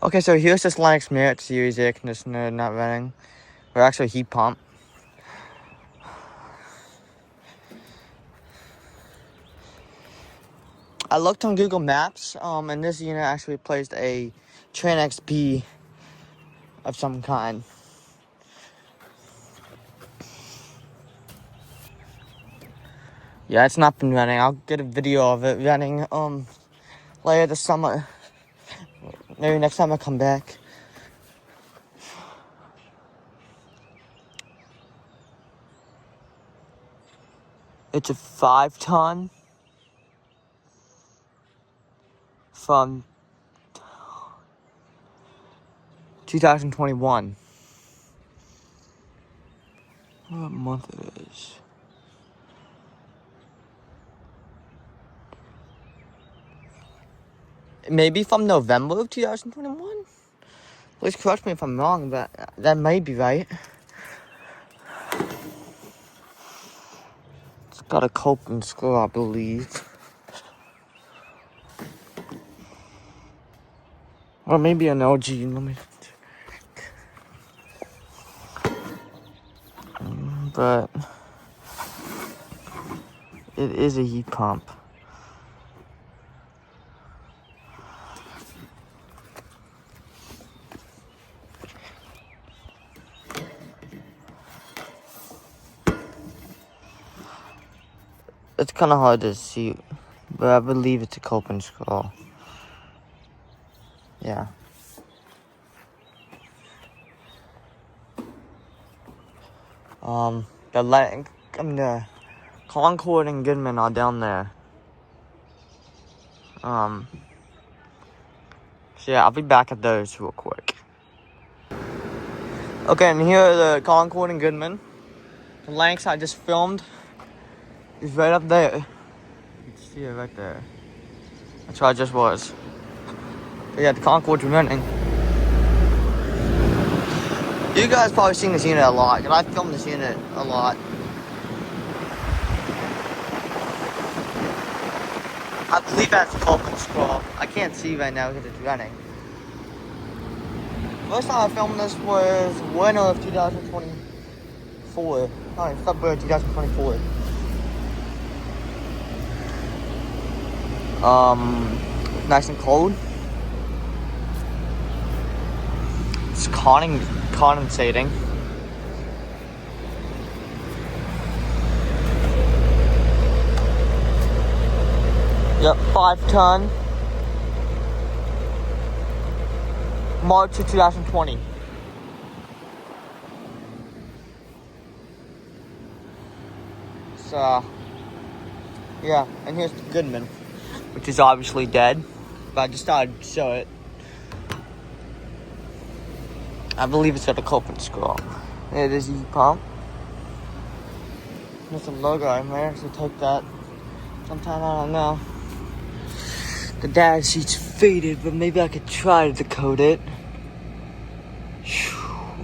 Okay, so here's this Lennox Merit Series air conditioner not running. Or actually heat pump. I looked on Google Maps, and this unit actually replaced a Train XP of some kind. Yeah, it's not been running. I'll get a video of it running later this summer. Maybe next time I come back. It's a 5-ton from 2021. What month it is? Maybe from November of 2021? Please correct me if I'm wrong, but that may be right. It's got a coping screw, I believe. Or maybe an LG. Let me check. But it is a heat pump. It's kind of hard to see, but I believe it's a coping screw. Yeah. The Concorde and Goodman are down there. So yeah, I'll be back at those real quick. Okay, and here are the Concorde and Goodman. The Lennox I just filmed is right up there. You can see it right there. That's where I just was. But yeah, the Concorde's running. You guys probably seen this unit a lot, because I filmed this unit a lot. I believe that's coping scroll. I can't see right now because it's running. First time I filmed this was winter of 2024. No, February 2024. Nice and cold. It's condensating. Yep, 5-ton. March of 2020. So, yeah, and here's the Goodman, which is obviously dead, but I just thought I'd show it. I believe it's got a coping screw. It is a heat pump. There's a logo in there, so take that sometime, I don't know. The dash sheet's faded, but maybe I could try to decode it.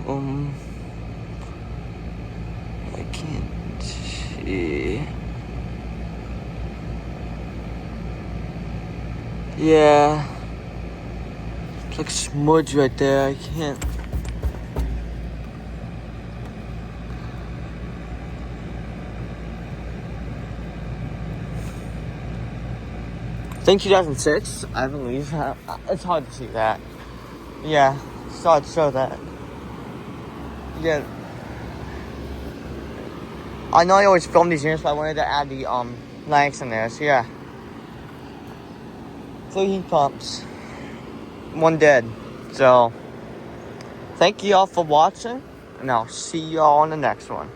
I can't see. Yeah. It's like smudge right there, I can't. I think 2006, I believe. It's hard to see that. Yeah, it's hard to show that. Yeah. I know I always film these units, but I wanted to add the Lennox in there, so yeah. 3 heat pumps. 1 dead. So, thank you all for watching, and I'll see you all on the next one.